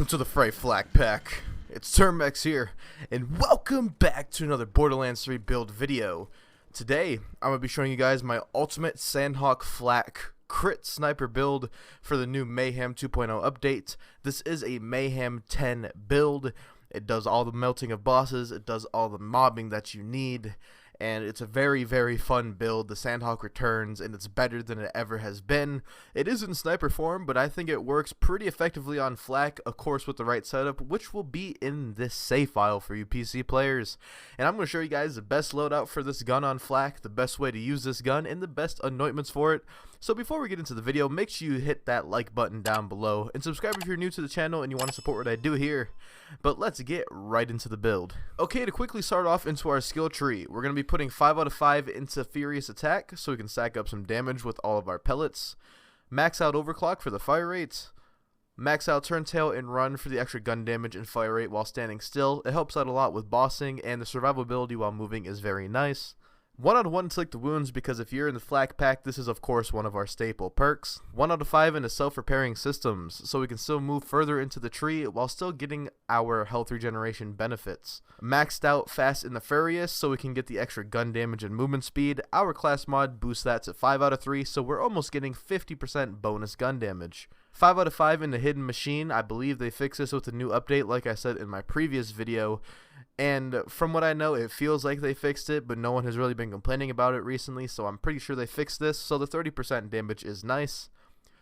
to the Fray Flak Pack. It's Termex here, and welcome back to another Borderlands 3 build video. Today, I'm going to be showing you guys my ultimate Sandhawk Flak crit sniper build for the new Mayhem 2.0 update. This is a Mayhem 10 build. It does all the melting of bosses, it does all the mobbing that you need, and it's a very, very fun build. The Sandhawk returns, and it's better than it ever has been. It is in sniper form, but I think it works pretty effectively on Flak, of course with the right setup, which will be in this save file for you PC players. And I'm going to show you guys the best loadout for this gun on Flak, the best way to use this gun, and the best anointments for it. So before we get into the video, make sure you hit that like button down below, and subscribe if you're new to the channel and you want to support what I do here. But let's get right into the build. Okay, to quickly start off into our skill tree, we're going to be putting 5 out of 5 into Furious Attack, so we can stack up some damage with all of our pellets. Max out Overclock for the fire rate. Max out Turntail and Run for the extra gun damage and fire rate while standing still. It helps out a lot with bossing, and the survivability while moving is very nice. 1 out of 1 Inflict Wounds, because if you're in the Flak Pack, this is of course one of our staple perks. 1 out of 5 into self-repairing systems, so we can still move further into the tree while still getting our health regeneration benefits. Maxed out Fast and Nefarious, so we can get the extra gun damage and movement speed. Our class mod boosts that to 5 out of 3, so we're almost getting 50% bonus gun damage. 5 out of 5 in the Hidden Machine. I believe they fixed this with a new update, like I said in my previous video. And from what I know, it feels like they fixed it, but no one has really been complaining about it recently, so I'm pretty sure they fixed this. So the 30% damage is nice.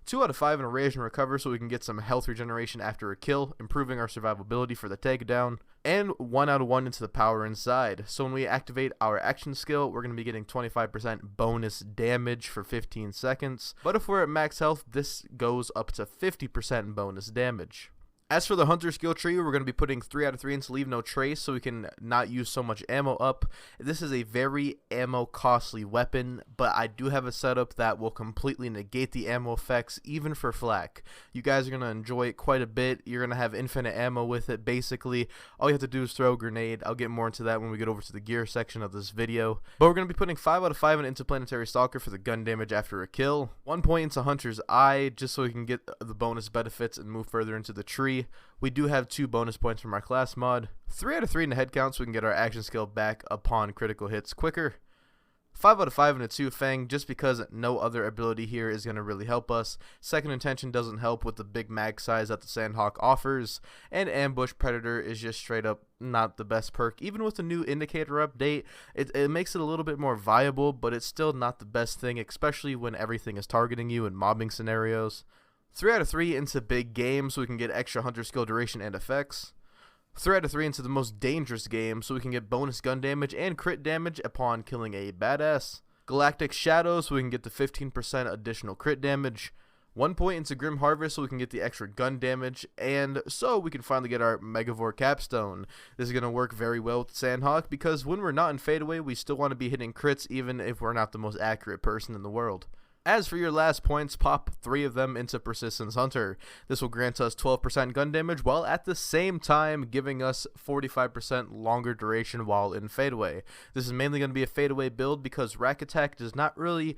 2 out of 5 in Rage and Recover, so we can get some health regeneration after a kill, improving our survivability for the takedown. And 1 out of 1 into the Power Inside. So when we activate our action skill, we're going to be getting 25% bonus damage for 15 seconds. But if we're at max health, this goes up to 50% bonus damage. As for the Hunter skill tree, we're going to be putting 3 out of 3 into Leave No Trace, so we can not use so much ammo up. This is a very ammo costly weapon, but I do have a setup that will completely negate the ammo effects, even for Flak. You guys are going to enjoy it quite a bit. You're going to have infinite ammo with it, basically. All you have to do is throw a grenade. I'll get more into that when we get over to the gear section of this video. But we're going to be putting 5 out of 5 in Interplanetary Stalker for the gun damage after a kill. 1 point into Hunter's Eye, just so we can get the bonus benefits and move further into the tree. We do have 2 bonus points from our class mod. 3 out of 3 in the head count, so we can get our action skill back upon critical hits quicker. 5 out of 5 in a 2 Fang, just because no other ability here is going to really help us. Second Intention doesn't help with the big mag size that the Sandhawk offers. And Ambush Predator is just straight up not the best perk. Even with the new indicator update, it makes it a little bit more viable, but it's still not the best thing, especially when everything is targeting you in mobbing scenarios. 3 out of 3 into Big Game, so we can get extra Hunter skill duration and effects. 3 out of 3 into the Most Dangerous Game, so we can get bonus gun damage and crit damage upon killing a badass. Galactic Shadow, so we can get the 15% additional crit damage. 1 point into Grim Harvest, so we can get the extra gun damage, and so we can finally get our Megavore Capstone. This is going to work very well with Sandhawk, because when we're not in fadeaway, we still want to be hitting crits even if we're not the most accurate person in the world. As for your last points, pop 3 of them into Persistence Hunter. This will grant us 12% gun damage, while at the same time giving us 45% longer duration while in fadeaway. This is mainly going to be a fadeaway build because Rack Attack does not really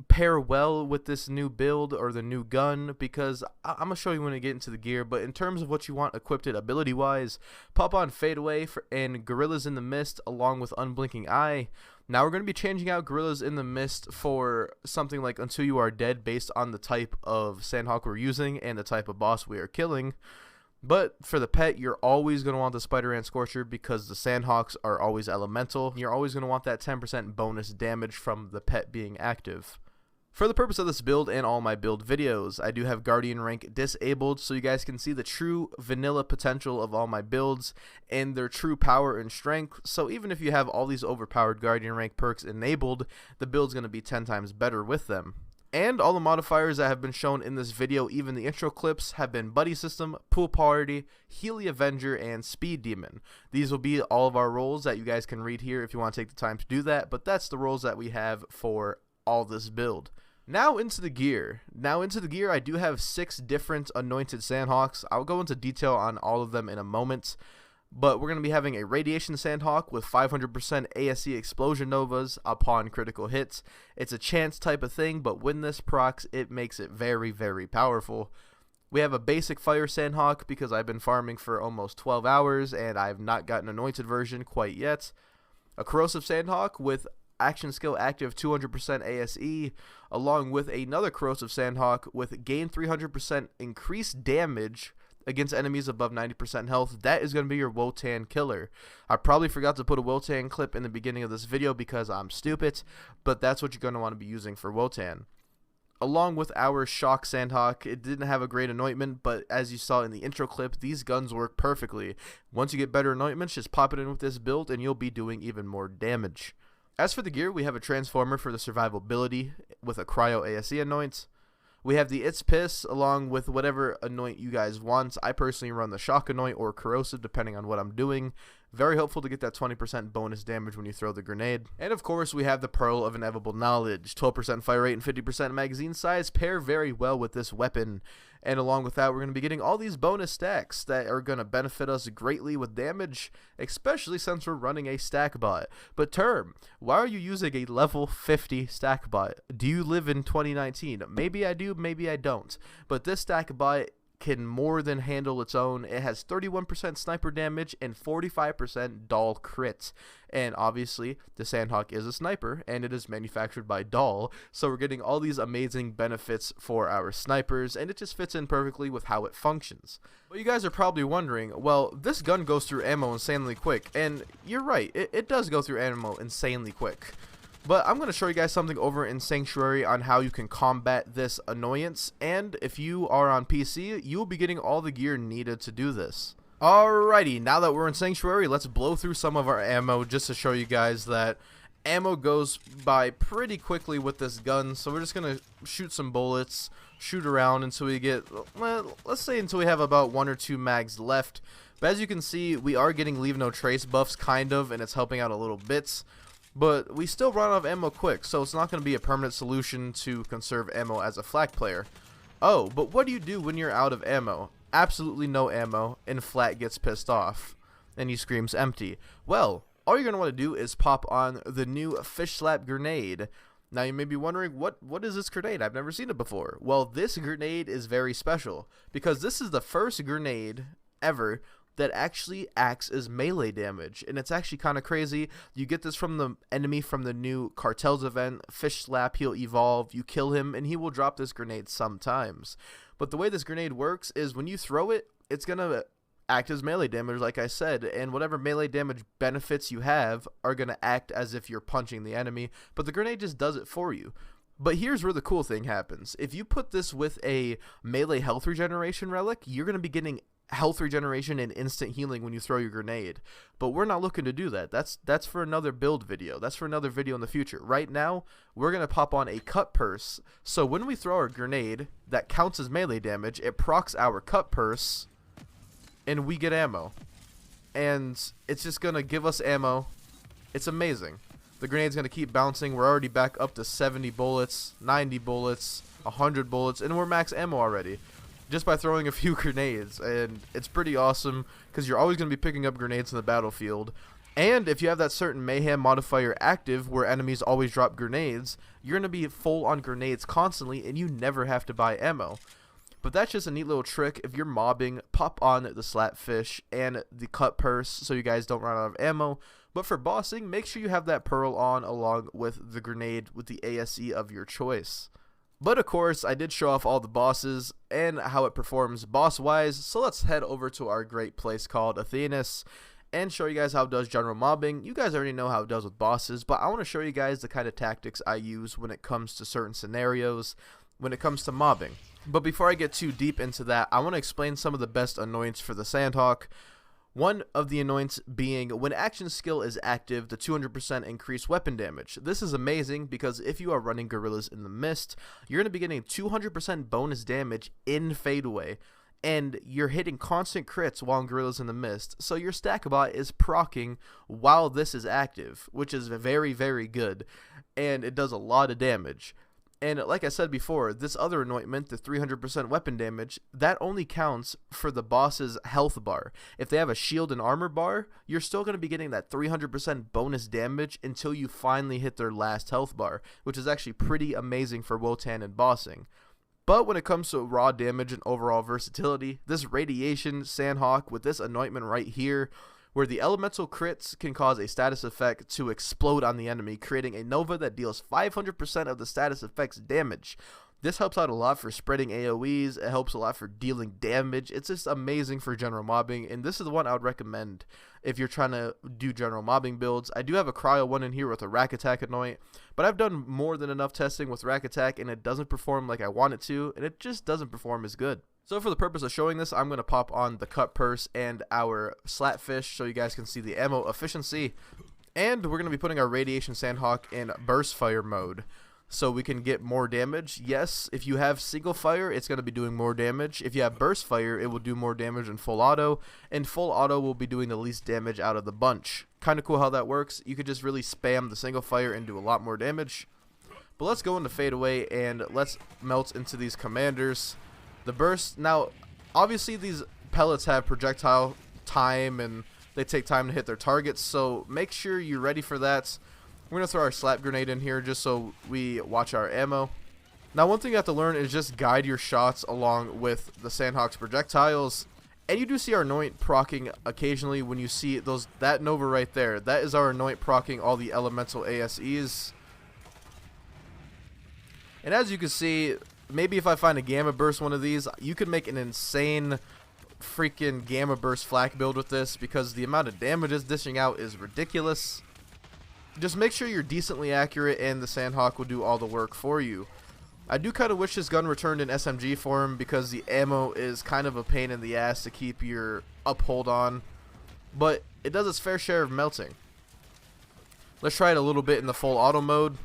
pair well with this new build or the new gun, because I'm going to show you when we get into the gear. But in terms of what you want equipped ability wise, pop on Fadeaway and Gorillas in the Mist along with Unblinking Eye. Now we're going to be changing out Gorillas in the Mist for something like Until You Are Dead, based on the type of Sandhawk we're using and the type of boss we are killing. But for the pet, you're always going to want the Spider Ant Scorcher, because the Sandhawks are always elemental. You're always going to want that 10% bonus damage from the pet being active. For the purpose of this build and all my build videos, I do have Guardian rank disabled, so you guys can see the true vanilla potential of all my builds and their true power and strength. So even if you have all these overpowered Guardian rank perks enabled, the build's going to be 10 times better with them. And all the modifiers that have been shown in this video, even the intro clips, have been Buddy System, Pool Party, Healy Avenger, and Speed Demon. These will be all of our roles that you guys can read here if you want to take the time to do that, but that's the roles that we have for all this build. Now into the gear. I do have 6 different anointed Sandhawks. I'll go into detail on all of them in a moment. But we're going to be having a Radiation Sandhawk with 500% ASE Explosion Novas upon critical hits. It's a chance type of thing, but when this procs, it makes it very, very powerful. We have a basic fire Sandhawk because I've been farming for almost 12 hours and I've not gotten an anointed version quite yet. A corrosive Sandhawk with action skill active 200% ASE, along with another corrosive Sandhawk with gain 300% increased damage against enemies above 90% health. That is going to be your Wotan killer. I probably forgot to put a Wotan clip in the beginning of this video because I'm stupid, but that's what you're going to want to be using for Wotan. Along with our Shock Sandhawk, it didn't have a great anointment, but as you saw in the intro clip, these guns work perfectly. Once you get better anointments, just pop it in with this build and you'll be doing even more damage. As for the gear, we have a Transformer for the survivability with a Cryo ASE anoint. We have the It's Piss along with whatever anoint you guys want. I personally run the Shock anoint or Corrosive depending on what I'm doing. Very helpful to get that 20% bonus damage when you throw the grenade. And of course we have the Pearl of Inevitable Knowledge. 12% fire rate and 50% magazine size pair very well with this weapon. And along with that, we're going to be getting all these bonus stacks that are going to benefit us greatly with damage, especially since we're running a stack bot. But Term, why are you using a level 50 stack bot? Do you live in 2019? Maybe I do, maybe I don't. But this stack bot can more than handle its own. It has 31% sniper damage and 45% Dahl crit. And obviously, the Sandhawk is a sniper, and it is manufactured by Dahl, so we're getting all these amazing benefits for our snipers, and it just fits in perfectly with how it functions. But you guys are probably wondering, well, this gun goes through ammo insanely quick, and you're right, it does go through ammo insanely quick. But I'm going to show you guys something over in Sanctuary on how you can combat this annoyance, and if you are on PC, you will be getting all the gear needed to do this. Alrighty, now that we're in Sanctuary, let's blow through some of our ammo just to show you guys that ammo goes by pretty quickly with this gun. So we're just going to shoot some bullets, shoot around until we get, well, let's say until we have about 1 or 2 mags left. But as you can see, we are getting Leave No Trace buffs kind of, and it's helping out a little bit. But we still run out of ammo quick, so it's not going to be a permanent solution to conserve ammo as a flak player. Oh, but what do you do when you're out of ammo? Absolutely no ammo, and Flat gets pissed off, and he screams empty. Well, all you're going to want to do is pop on the new Fish Slap Grenade. Now you may be wondering, what is this grenade? I've never seen it before. Well, this grenade is very special, because this is the first grenade ever that actually acts as melee damage, and it's actually kind of crazy. You get this from the enemy from the new Cartels event, Fish Slap. He'll evolve, you kill him, and he will drop this grenade sometimes. But the way this grenade works is when you throw it, it's going to act as melee damage, like I said, and whatever melee damage benefits you have are going to act as if you're punching the enemy, but the grenade just does it for you. But here's where the cool thing happens. If you put this with a melee health regeneration relic, you're going to be getting health regeneration and instant healing when you throw your grenade. But we're not looking to do that. That's for another build video. That's for another video in the future. Right now, we're going to pop on a cut purse. So when we throw our grenade, that counts as melee damage. It procs our cut purse, and we get ammo. And it's just going to give us ammo. It's amazing. The grenade's going to keep bouncing. We're already back up to 70 bullets, 90 bullets, 100 bullets, and we're max ammo already, just by throwing a few grenades. And it's pretty awesome because you're always going to be picking up grenades in the battlefield. And if you have that certain Mayhem modifier active where enemies always drop grenades, you're going to be full on grenades constantly and you never have to buy ammo. But that's just a neat little trick. If you're mobbing, pop on the Slapfish and the cut purse so you guys don't run out of ammo. But for bossing, make sure you have that pearl on along with the grenade with the ASE of your choice. But of course, I did show off all the bosses and how it performs boss-wise, so let's head over to our great place called Athenas and show you guys how it does general mobbing. You guys already know how it does with bosses, but I want to show you guys the kind of tactics I use when it comes to certain scenarios, when it comes to mobbing. But before I get too deep into that, I want to explain some of the best anoints for the Sandhawk. One of the anoints being when action skill is active, the 200% increased weapon damage. This is amazing because if you are running Gorillas in the Mist, you're going to be getting 200% bonus damage in fadeaway, and you're hitting constant crits while in Gorillas in the Mist, so your stackbot is proccing while this is active, which is very, very good, and it does a lot of damage. And like I said before, this other anointment, the 300% weapon damage, that only counts for the boss's health bar. If they have a shield and armor bar, you're still going to be getting that 300% bonus damage until you finally hit their last health bar, which is actually pretty amazing for Wotan and bossing. But when it comes to raw damage and overall versatility, this Radiation Sandhawk with this anointment right here, where the elemental crits can cause a status effect to explode on the enemy, creating a Nova that deals 500% of the status effect's damage. This helps out a lot for spreading AoEs, it helps a lot for dealing damage. It's just amazing for general mobbing, and this is the one I would recommend if you're trying to do general mobbing builds. I do have a cryo one in here with a rack attack anoint, but I've done more than enough testing with rack attack, and it doesn't perform like I want it to, and it just doesn't perform as good. So for the purpose of showing this, I'm going to pop on the cut purse and our slatfish so you guys can see the ammo efficiency, and we're going to be putting our Radiation Sandhawk in burst fire mode, so we can get more damage. Yes, if you have single fire, it's going to be doing more damage. If you have burst fire, it will do more damage in full auto, and full auto will be doing the least damage out of the bunch. Kind of cool how that works. You could just really spam the single fire and do a lot more damage. But let's go into fade away and let's melt into these commanders. The burst, now obviously these pellets have projectile time and they take time to hit their targets, so make sure you're ready for that. We're going to throw our slap grenade in here just so we watch our ammo. Now one thing you have to learn is just guide your shots along with the Sandhawk's projectiles. And you do see our anoint proccing occasionally when you see that Nova right there. That is our anoint proccing all the elemental ASEs. And as you can see, maybe if I find a Gamma Burst one of these, you could make an insane freaking Gamma Burst flak build with this because the amount of damage it's dishing out is ridiculous. Just make sure you're decently accurate and the Sandhawk will do all the work for you. I do kind of wish this gun returned in SMG form because the ammo is kind of a pain in the ass to keep your uphold on, but it does its fair share of melting. Let's try it a little bit in the full auto mode.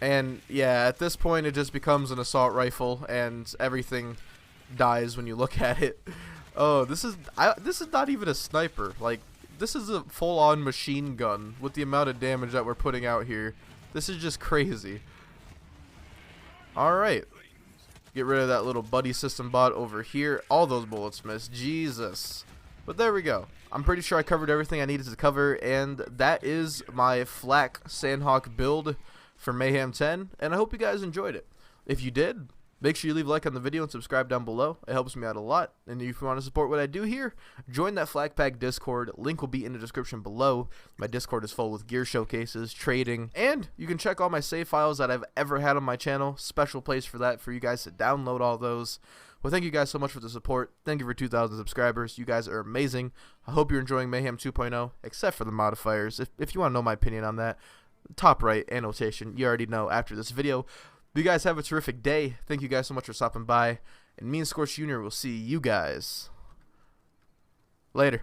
And yeah, at this point it just becomes an assault rifle and everything dies when you look at it. Oh, this is not even a sniper. Like, this is a full-on machine gun with the amount of damage that we're putting out here. This is just crazy. Alright. Get rid of that little buddy system bot over here. All those bullets missed. Jesus. But there we go. I'm pretty sure I covered everything I needed to cover, and that is my flak Sandhawk build for Mayhem 10, and I hope you guys enjoyed it. If you did, make sure you leave a like on the video and subscribe down below. It helps me out a lot. And if you want to support what I do here, join that Flak Pack Discord. Link will be in the description below. My Discord is full with gear showcases, trading, and you can check all my save files that I've ever had on my channel. Special place for that for you guys to download all those. Well, thank you guys so much for the support. Thank you for 2,000 subscribers. You guys are amazing. I hope you're enjoying Mayhem 2.0, except for the modifiers. If you want to know my opinion on that, top right annotation, you already know after this video. You guys have a terrific day. Thank you guys so much for stopping by, and me and Scorch Jr. will see you guys later.